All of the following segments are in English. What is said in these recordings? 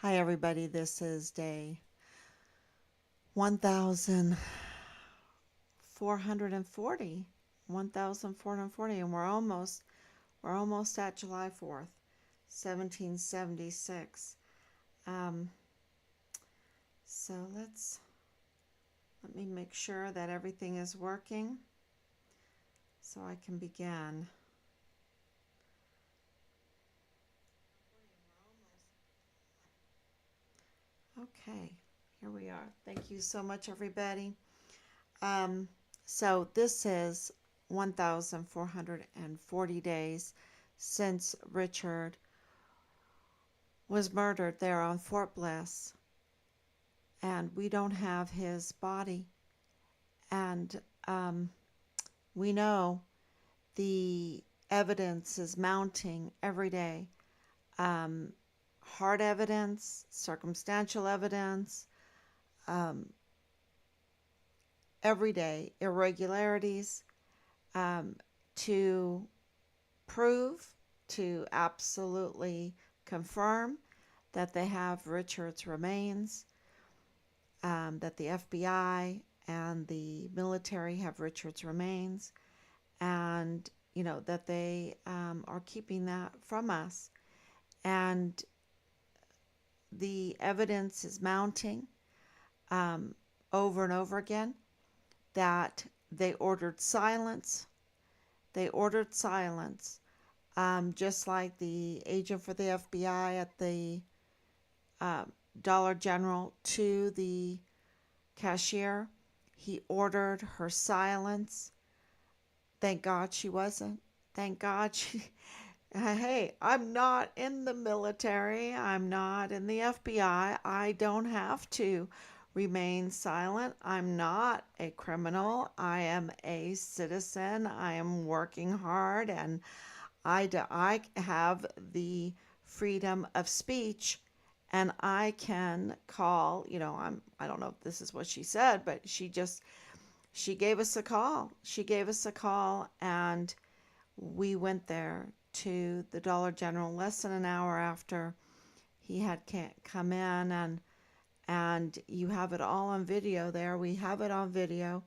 Hi, everybody. This is day 1440, 1440, and we're almost at July 4th, 1776. Um, so let me make sure that everything is working so I can begin. Okay, here we are. Thank you so much, everybody. Um, so this is 1,440 days since Richard was murdered there on Fort Bliss, and we don't have his body. And we know the evidence is mounting every day. Um, Hard evidence, circumstantial evidence, um, everyday irregularities, um, to prove, to absolutely confirm that they have Richard's remains, that the FBI and the military have Richard's remains, and that they are keeping that from us. And the evidence is mounting um, over and over again that they ordered silence. They ordered silence, just like the agent for the FBI at the uh, Dollar General to the cashier. He ordered her silence. Thank God she wasn't. Thank God she. Hey, I'm not in the military. I'm not in the FBI. I don't have to remain silent. I'm not a criminal. I am a citizen. I am working hard, and I have the freedom of speech, and I can call. I don't know if this is what she said, but she gave us a call. She gave us a call, and we went there to the Dollar General less than an hour after he had come in, and you have it all on video there. We have it on video.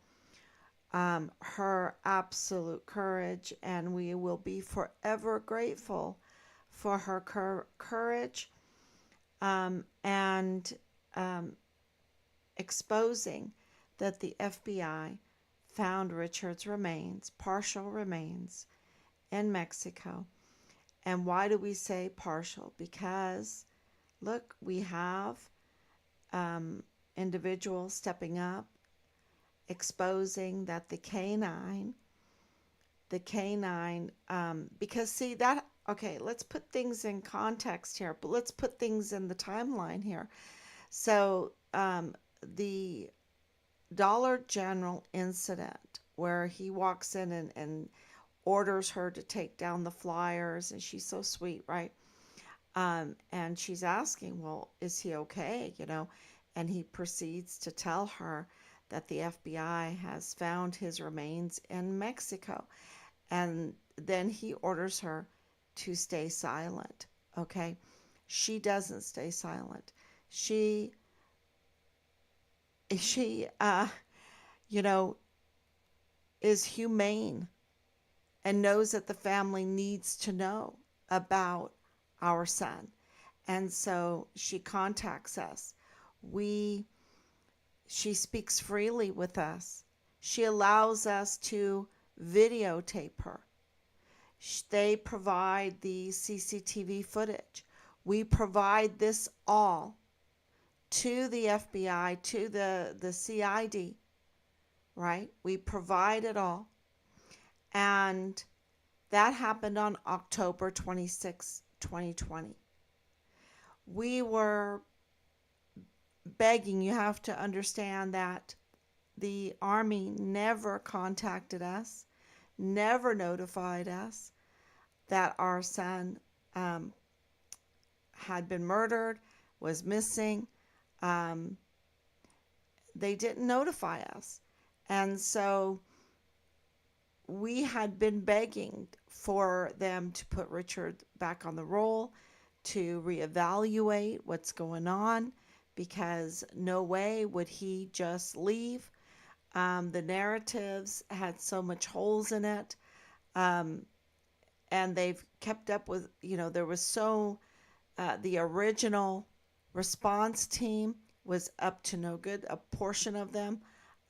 Her absolute courage, and we will be forever grateful for her courage, and exposing that the FBI found Richard's remains, partial remains, in Mexico. And why do we say partial? Because, look, we have individuals stepping up, exposing that because see that, okay, let's put things in context here, but let's put things in the timeline here. So, the Dollar General incident where he walks in and orders her to take down the flyers, and she's so sweet, right? And she's asking, well, is he okay? And he proceeds to tell her that the FBI has found his remains in Mexico. And then he orders her to stay silent. Okay. She doesn't stay silent. She you know, is humane and knows that the family needs to know about our son. And so she contacts us. We She speaks freely with us. She allows us to videotape her. They provide the CCTV footage. We provide this all to the FBI, to the CID, right? We provide it all. And that happened on October 26, 2020. We were begging. You have to understand that the Army never contacted us, never notified us that our son had been murdered, was missing. Um, they didn't notify us. And so we had been begging for them to put Richard back on the roll, to reevaluate what's going on, because no way would he just leave. The narratives had so much holes in it. Um, and they've kept up with, there was the original response team was up to no good. A portion of them,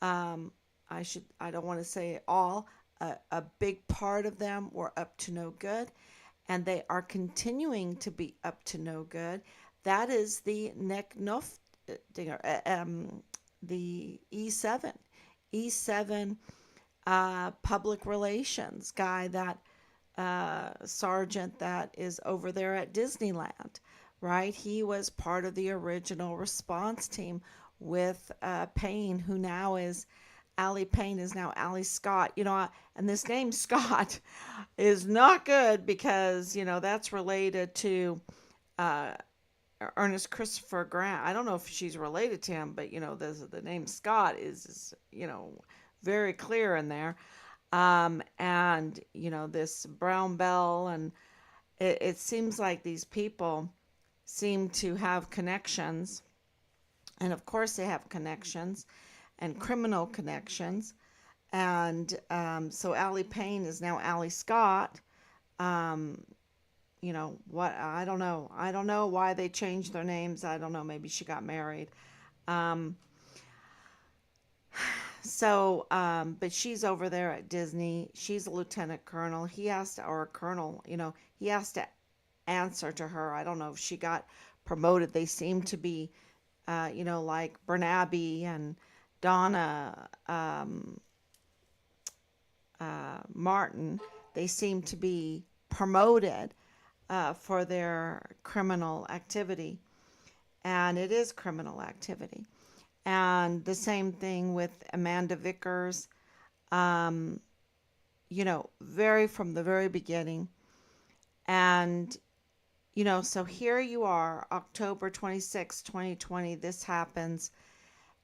um, I don't want to say all, a big part of them were up to no good, and they are continuing to be up to no good. That is the the E7 public relations guy, that sergeant that is over there at Disneyland, right? He was part of the original response team with Payne, who now is Allie Payne, is now Allie Scott. And this name Scott is not good because, that's related to uh, Ernest Christopher Grant. I don't know if she's related to him, but, the name Scott is, very clear in there. And, this Brown Bell, and it seems like these people seem to have connections. And of course, they have connections and criminal connections. And so Allie Payne is now Allie Scott. What? I don't know. I don't know why they changed their names. I don't know. Maybe she got married. Um, but she's over there at Disney. She's a lieutenant colonel. Or a colonel, he has to answer to her. I don't know if she got promoted. They seem to be, like Bernabe and Donna Martin. They seem to be promoted for their criminal activity. And it is criminal activity. And the same thing with Amanda Vickers, from the very beginning. And, so here you are, October 26, 2020, this happens.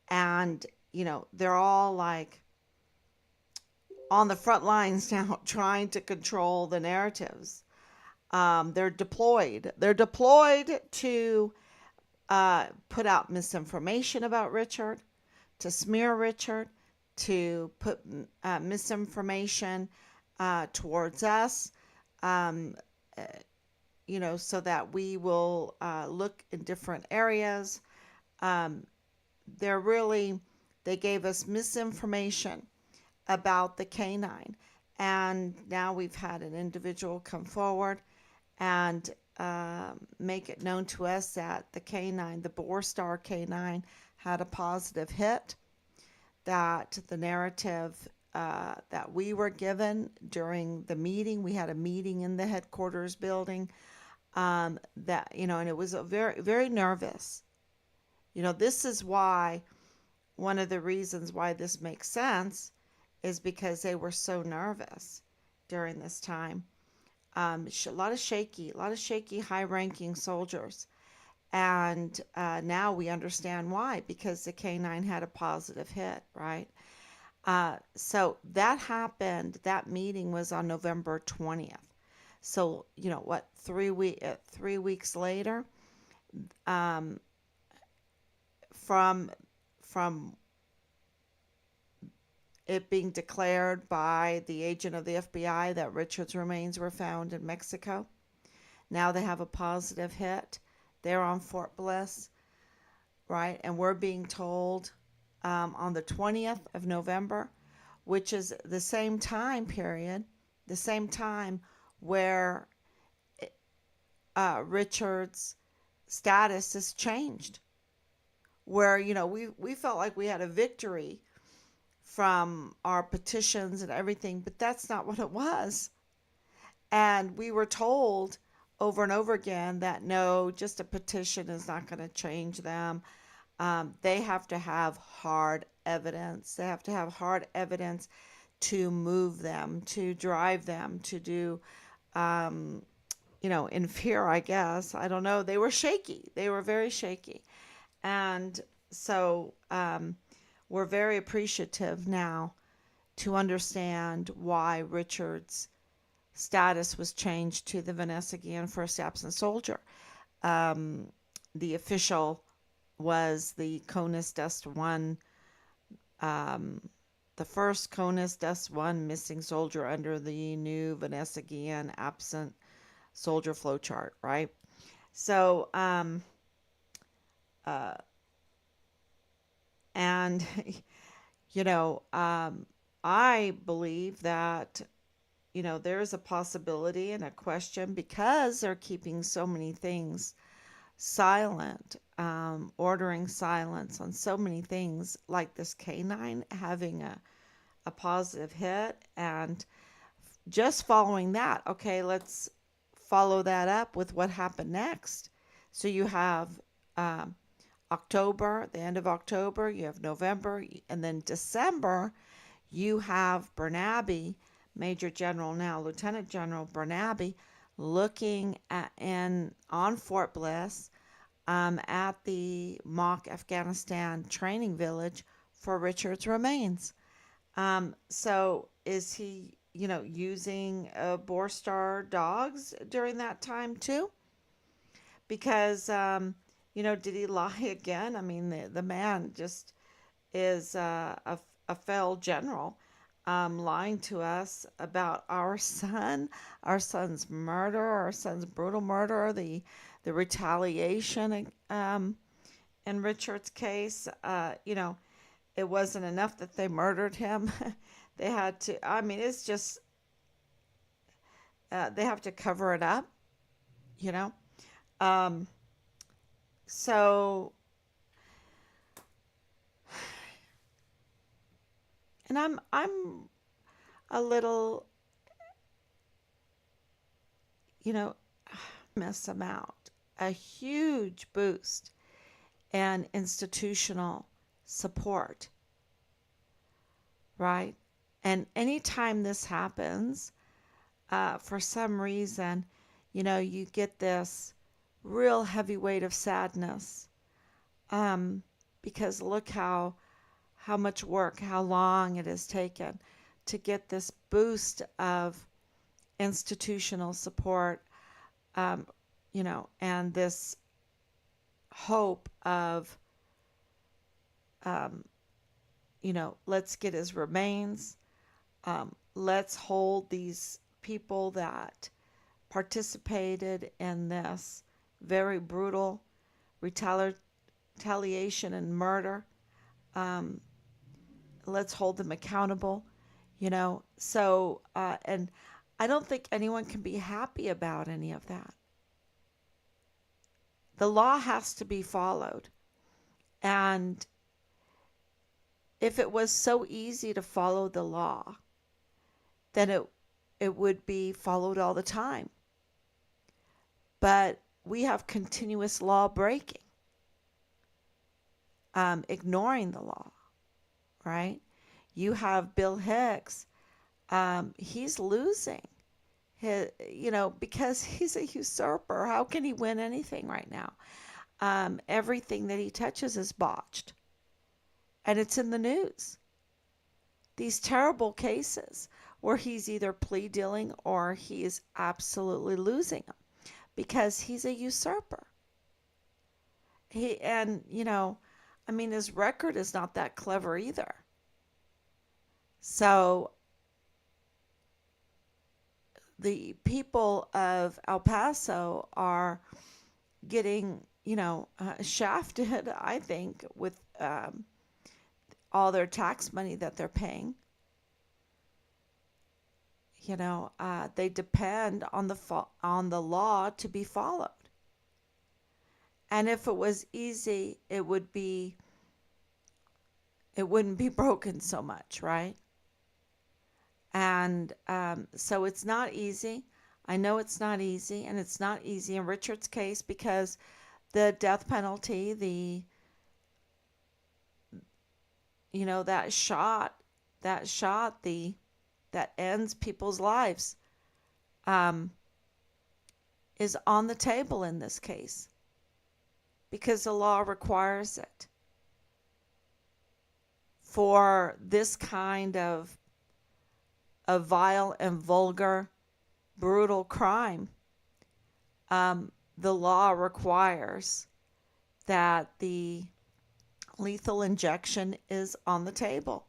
And, they're all like on the front lines now trying to control the narratives. They're deployed. They're deployed to put out misinformation about Richard, to smear Richard, to put misinformation towards us, so that we will look in different areas. They gave us misinformation about the canine. And now we've had an individual come forward and make it known to us that the canine, the Borstar canine, had a positive hit, that the narrative that we were given during the meeting, we had a meeting in the headquarters building, and it was a very, very nervous. This is why, one of the reasons why this makes sense is because they were so nervous during this time. A lot of shaky, high-ranking soldiers. And now we understand why, because the canine had a positive hit, right? So that happened. That meeting was on November 20th. So, 3 weeks later, from it being declared by the agent of the FBI that Richard's remains were found in Mexico. Now they have a positive hit. They're on Fort Bliss, right? And we're being told on the 20th of November, which is the same time period, the same time where Richard's status is changed. Where, we felt like we had a victory from our petitions and everything, but that's not what it was. And we were told over and over again that no, just a petition is not going to change them. They have to have hard evidence. They have to have hard evidence to move them, to drive them, to do, in fear, I guess. I don't know. They were shaky. They were very shaky. And so, we're very appreciative now to understand why Richard's status was changed to the Vanessa Guillen First Absent Soldier. Um, the official was the CONUS Dust 1, um, the first CONUS Dust 1 missing soldier under the new Vanessa Guillen absent soldier flow chart, right? So, uh, and, you know, I believe that, there is a possibility and a question because they're keeping so many things silent, ordering silence on so many things, like this canine having a positive hit, and just following that. Okay, let's follow that up with what happened next. So you have um, October, the end of October, you have November, and then December, you have Bernabe, Major General, now Lieutenant General Bernabe, looking at in on Fort Bliss, at the mock Afghanistan training village for Richard's remains. So is he, using Borstar dogs during that time too? Because, did he lie again? I mean, the man just is a failed general, lying to us about our son's murder, our son's brutal murder, the retaliation, in Richard's case. It wasn't enough that they murdered him. They had to, I mean, it's just, they have to cover it up, you know? Um, so, and I'm a little, you know, miss amount, a huge boost and institutional support, right? And anytime this happens, for some reason, you get this real heavy weight of sadness, um, because look how much work, how long it has taken to get this boost of institutional support, and this hope of, um, let's get his remains. Let's hold these people that participated in this very brutal retaliation and murder. Um, let's hold them accountable, So, and I don't think anyone can be happy about any of that. The law has to be followed. And if it was so easy to follow the law, then it would be followed all the time. But we have continuous law breaking, ignoring the law, right? You have Bill Hicks. He's losing because he's a usurper. How can he win anything right now? Everything that he touches is botched, and it's in the news. These terrible cases where he's either plea dealing or he is absolutely losing them because he's a usurper. I mean, his record is not that clever either. So the people of El Paso are getting, shafted, I think, with all their tax money that they're paying. They depend on the law to be followed. And if it was easy, it wouldn't be broken so much, right? And so it's not easy. I know it's not easy, and it's not easy in Richard's case because the death penalty, that shot, that ends people's lives, um, is on the table in this case because the law requires it for this kind of vile and vulgar, brutal crime. the law requires that the lethal injection is on the table,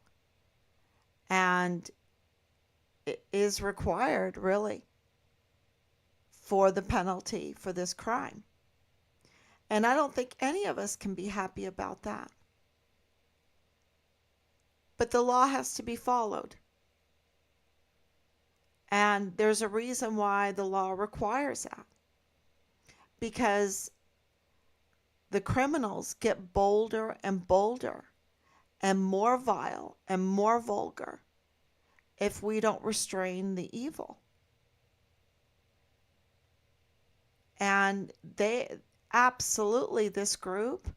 and it is required, really, for the penalty for this crime. And I don't think any of us can be happy about that. But the law has to be followed. And there's a reason why the law requires that. Because the criminals get bolder and bolder and more vile and more vulgar if we don't restrain the evil. And they absolutely, this group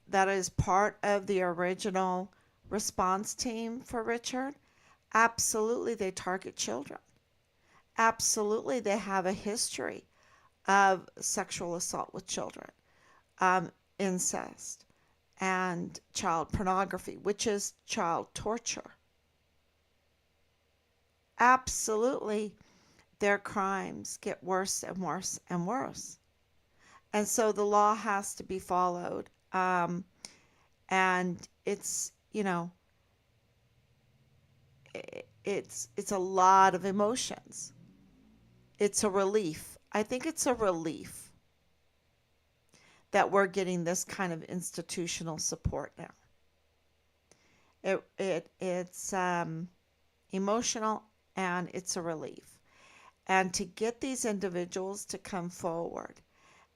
that is part of the original response team for Richard, absolutely they target children. Absolutely they have a history of sexual assault with children, incest, and child pornography, which is child torture. Absolutely, their crimes get worse and worse and worse. And so the law has to be followed. And it's, it's a lot of emotions. It's a relief. I think it's a relief that we're getting this kind of institutional support now. It's emotional, and it's a relief. And to get these individuals to come forward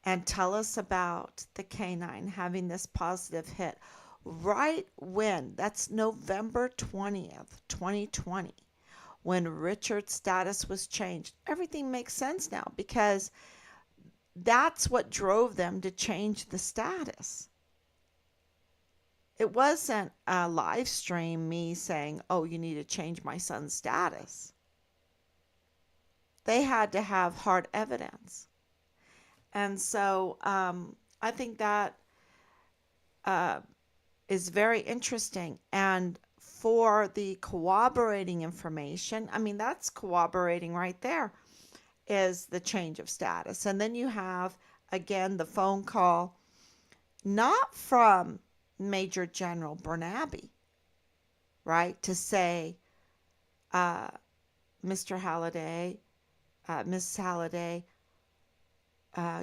and tell us about the canine having this positive hit right when, that's November 20th, 2020, when Richard's status was changed. Everything makes sense now because that's what drove them to change the status. It wasn't a live stream, me saying, oh, you need to change my son's status. They had to have hard evidence. And so I think that is very interesting. And for the corroborating information, I mean, that's corroborating right there, is the change of status. And then you have, again, the phone call, not from Major General Bernabe, right, to say, Mr. Halliday, Miss Halliday,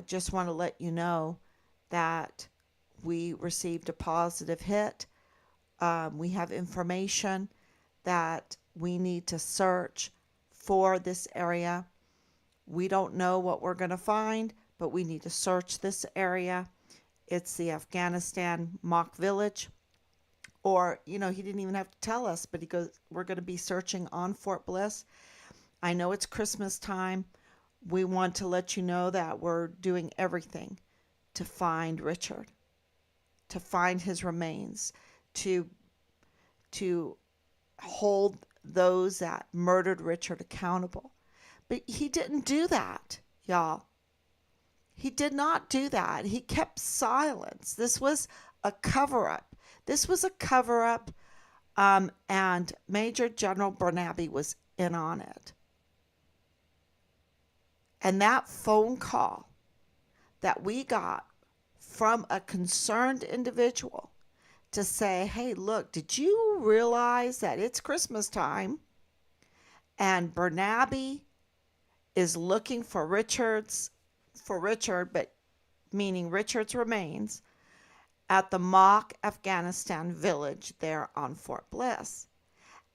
just want to let you know that we received a positive hit. We have information that we need to search for this area. We don't know what we're going to find, but we need to search this area. It's the Afghanistan mock village. Or, he didn't even have to tell us, but he goes, we're going to be searching on Fort Bliss. I know it's Christmas time. We want to let you know that we're doing everything to find Richard, to find his remains, to hold those that murdered Richard accountable. But he didn't do that, y'all. He did not do that. He kept silence. This was a cover-up. This was a cover-up, and Major General Bernabe was in on it. And that phone call that we got from a concerned individual to say, hey, look, did you realize that it's Christmas time and Bernabe is looking for Richard, but meaning Richard's remains, at the mock Afghanistan village there on Fort Bliss.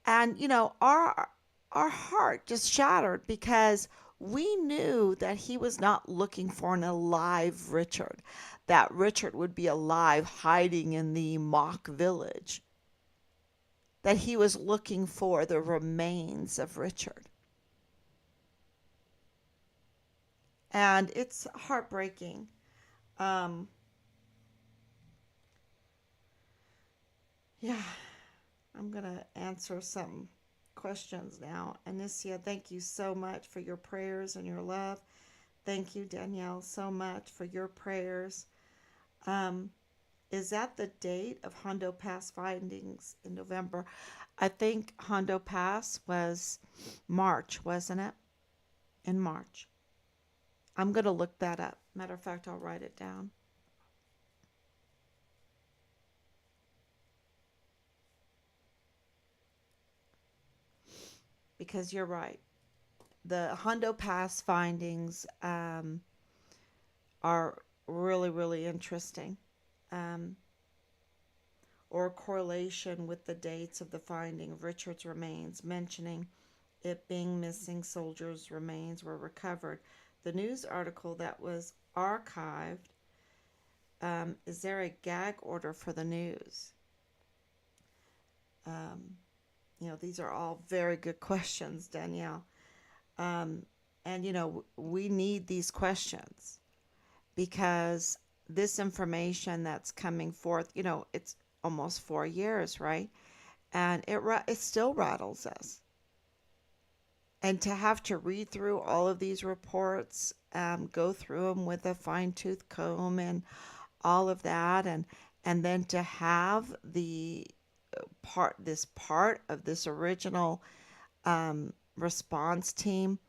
And, our heart just shattered because we knew that he was not looking for an alive Richard, that Richard would be alive hiding in the mock village, that he was looking for the remains of Richard. And it's heartbreaking. Yeah, I'm going to answer some questions now. Anicia, thank you so much for your prayers and your love. Thank you, Danielle, so much for your prayers. Is that the date of Hondo Pass findings in November? I think Hondo Pass was March, wasn't it? In March. I'm going to look that up. Matter of fact, I'll write it down. Because you're right. The Hondo Pass findings are really, really interesting. Um, or correlation with the dates of the finding of Richard's remains, mentioning it being missing soldiers' remains were recovered. The news article that was archived, is there a gag order for the news? Um, these are all very good questions, Danielle. Um, and, we need these questions because this information that's coming forth, it's almost 4 years, right? And it still rattles us. And to have to read through all of these reports, go through them with a fine tooth comb and all of that, and then to have this part of this original response team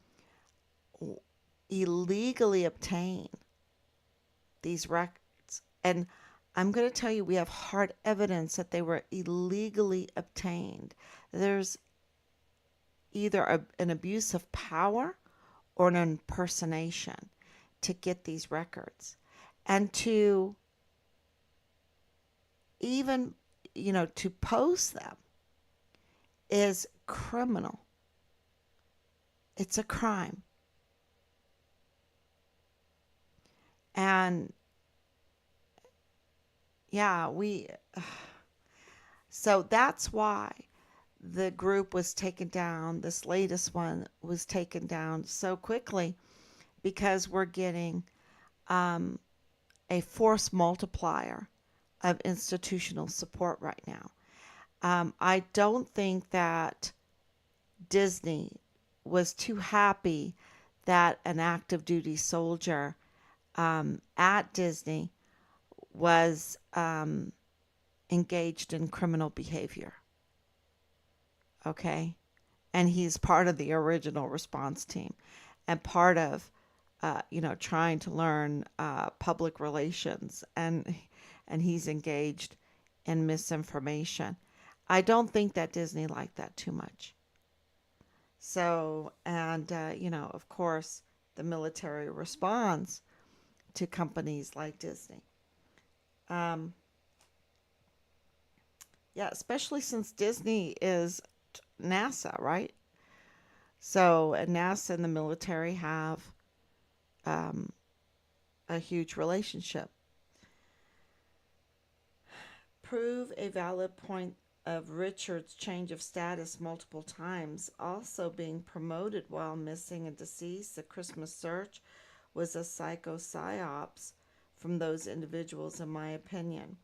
illegally obtain these records. And I'm going to tell you, we have hard evidence that they were illegally obtained. There's either an abuse of power or an impersonation to get these records. And to even, to post them is criminal. It's a crime. And yeah, so that's why the group was taken down. This latest one was taken down so quickly because we're getting a force multiplier of institutional support right now. I don't think that Disney was too happy that an active duty soldier at Disney was engaged in criminal behavior. Okay? And he's part of the original response team and part of, trying to learn public relations. And he's engaged in misinformation. I don't think that Disney liked that too much. So, and, of course, the military responds to companies like Disney. Yeah, especially since Disney is NASA, right? So, and NASA and the military have um, a huge relationship. Prove a valid point of Richard's change of status multiple times, also being promoted while missing and deceased. The Christmas search was a psychops from those individuals, in my opinion.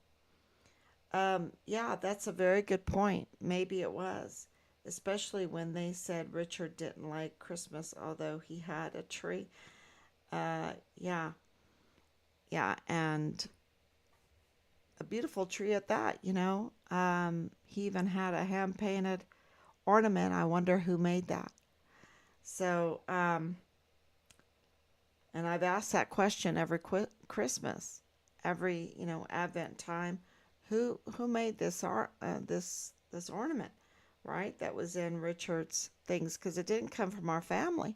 Yeah, that's a very good point. Maybe it was, especially when they said Richard didn't like Christmas, although he had a tree. Yeah, yeah, and a beautiful tree at that, He even had a hand painted ornament. I wonder who made that. So, and I've asked that question every Christmas, every Advent time. Who made this this ornament, right? That was in Richard's things, because it didn't come from our family.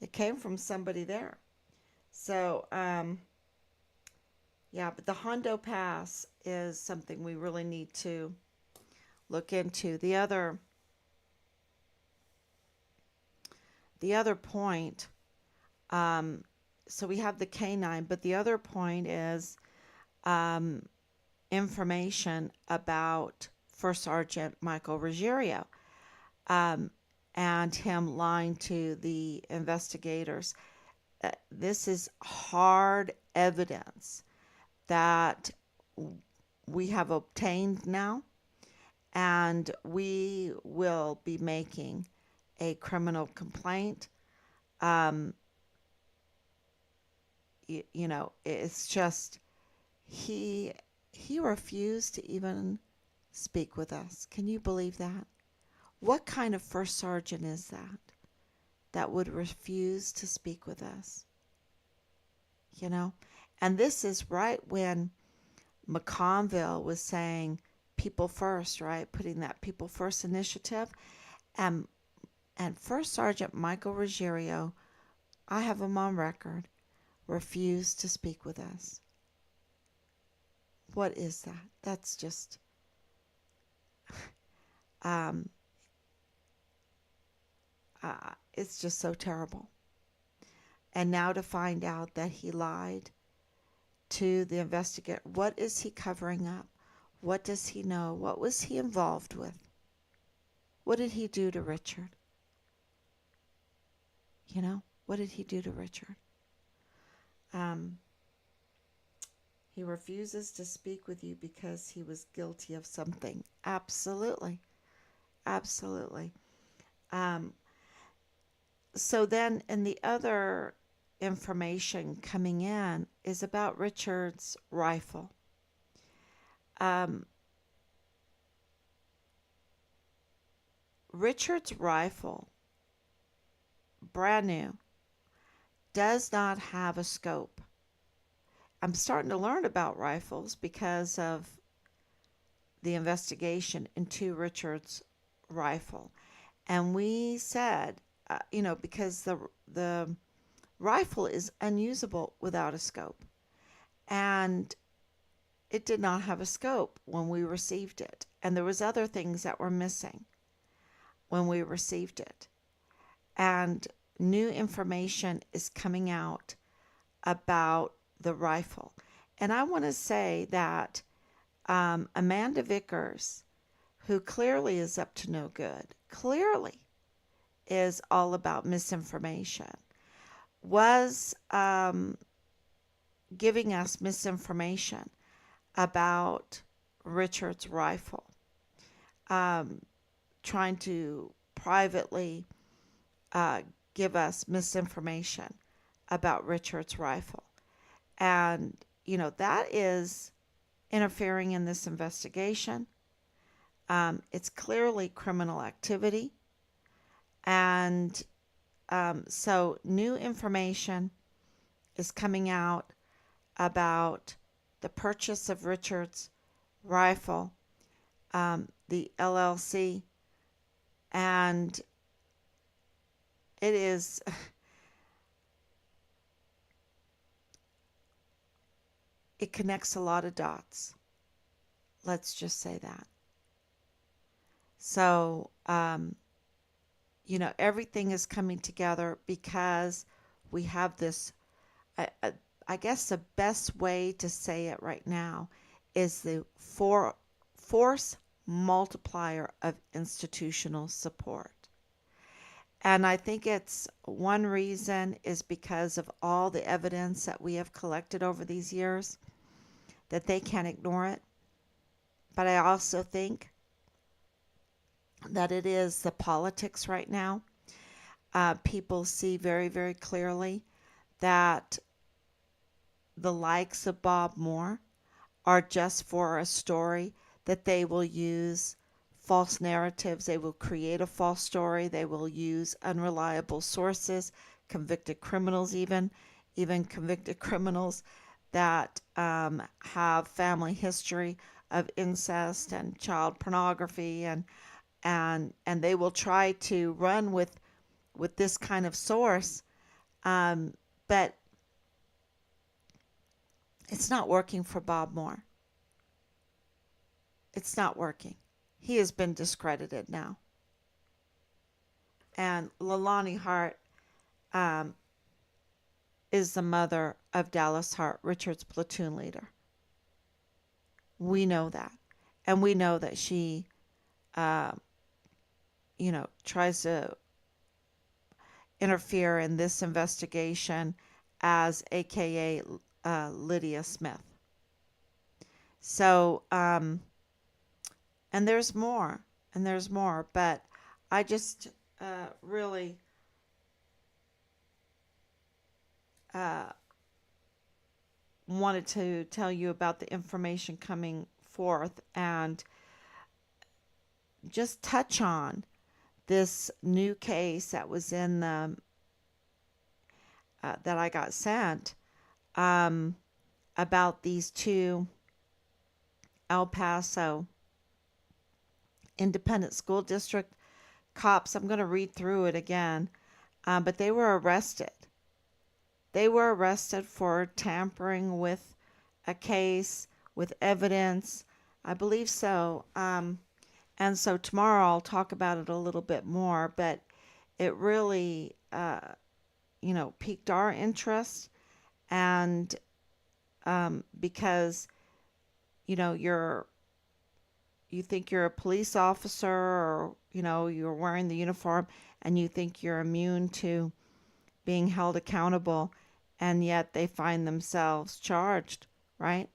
It came from somebody there. So, yeah, but the Hondo Pass is something we really need to look into. The other point, so we have the canine, but the other point is information about First Sergeant Michael Ruggiero, and him lying to the investigators. This is hard evidence that we have obtained now, and we will be making a criminal complaint. It's just he refused to even speak with us. Can you believe that? What kind of first sergeant is that? that would refuse to speak with us, you know? And this is right when McConville was saying people first, right? Putting that people first initiative. And First Sergeant Michael Ruggiero, I have him on record, refused to speak with us. What is that? That's just um, it's just so terrible. And now to find out that he lied to the investigator, what is he covering up? What does he know? What was he involved with? What did he do to Richard? You know, what did he do to Richard? Um, he refuses to speak with you because he was guilty of something. Absolutely. Absolutely. Um, so then, and the other information coming in is about Richard's rifle. Um, Richard's rifle, brand new, does not have a scope. I'm starting to learn about rifles because of the investigation into Richard's rifle. And we said, because the rifle is unusable without a scope. And it did not have a scope when we received it. And there was other things that were missing when we received it. And new information is coming out about the rifle. And I want to say that Amanda Vickers, who clearly is up to no good, clearly is all about misinformation, was giving us misinformation about Richard's rifle, trying to privately give us misinformation about Richard's rifle. And, that is interfering in this investigation. It's clearly criminal activity. And so new information is coming out about the purchase of Richard's rifle, the LLC, and it connects a lot of dots. Let's just say that. So, everything is coming together because we have this. I guess the best way to say it right now is the force multiplier of institutional support. And I think it's one reason is because of all the evidence that we have collected over these years that they can't ignore it. But I also think that it is the politics right now. People see very, very clearly that the likes of Bob Moore are just for a story that they will use false narratives. They will create a false story. They will use unreliable sources, convicted criminals even convicted criminals that have family history of incest and child pornography, and they will try to run with this kind of source, but it's not working for Bob Moore. It's not working. He has been discredited now. And Leilani Hart is the mother of Dallas Hart, Richard's platoon leader. We know that. And we know that she, tries to interfere in this investigation as AKA Lydia Smith. So, and there's more, but I just really wanted to tell you about the information coming forth and just touch on this new case that was in the that I got sent um, about these two El Paso Independent School District cops. I'm going to read through it again, but they were arrested. They were arrested for tampering with a case, with evidence. I believe so. And so tomorrow I'll talk about it a little bit more, but it really, piqued our interest. And because, you think you're a police officer, or, you're wearing the uniform, and you think you're immune to being held accountable, and yet they find themselves charged, right?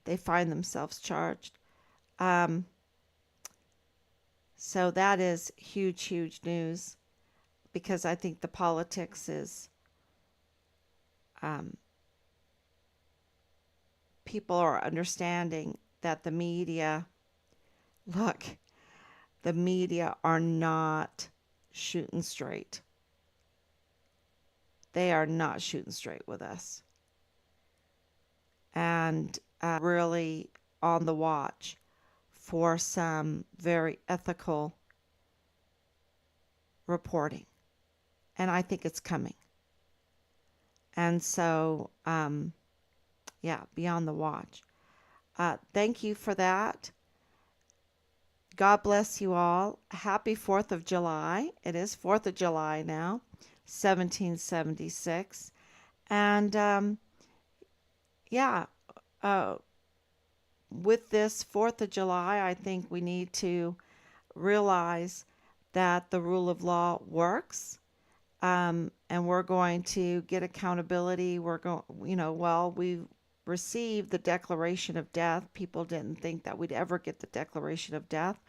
They find themselves charged. Um, so that is huge, huge news, because I think the politics is, um, people are understanding that look, the media are not shooting straight. They are not shooting straight with us. And really on the watch for some very ethical reporting. And I think it's coming. And so, yeah, be on the watch. Thank you for that. God bless you all. Happy 4th of July. It is 4th of July now, 1776. And yeah, uh, with this 4th of July, I think we need to realize that the rule of law works. And we're going to get accountability. We're going, we received the Declaration of Death. People didn't think that we'd ever get the Declaration of Death,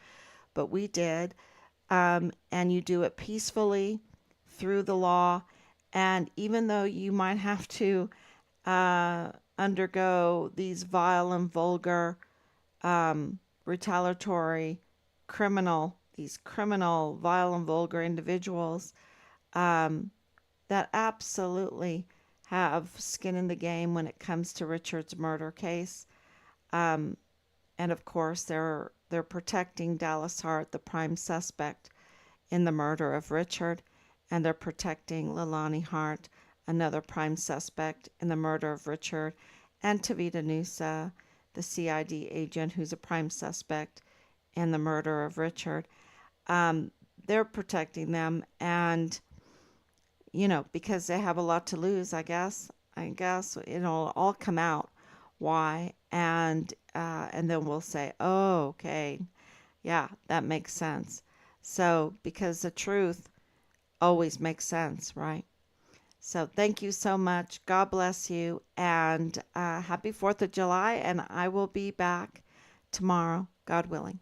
but we did. And you do it peacefully through the law. And even though you might have to undergo these vile and vulgar, retaliatory, these criminal, vile and vulgar individuals, um, that absolutely have skin in the game when it comes to Richard's murder case. Um, and of course, they're protecting Dallas Hart, the prime suspect in the murder of Richard, and they're protecting Leilani Hart, another prime suspect in the murder of Richard, and Tavita Nusa, the CID agent who's a prime suspect in the murder of Richard. They're protecting them, and because they have a lot to lose, I guess. It'll all come out why, and then we'll say, oh, okay, yeah, that makes sense. So, because the truth always makes sense, right? So, thank you so much. God bless you, and happy 4th of July, and I will be back tomorrow, God willing.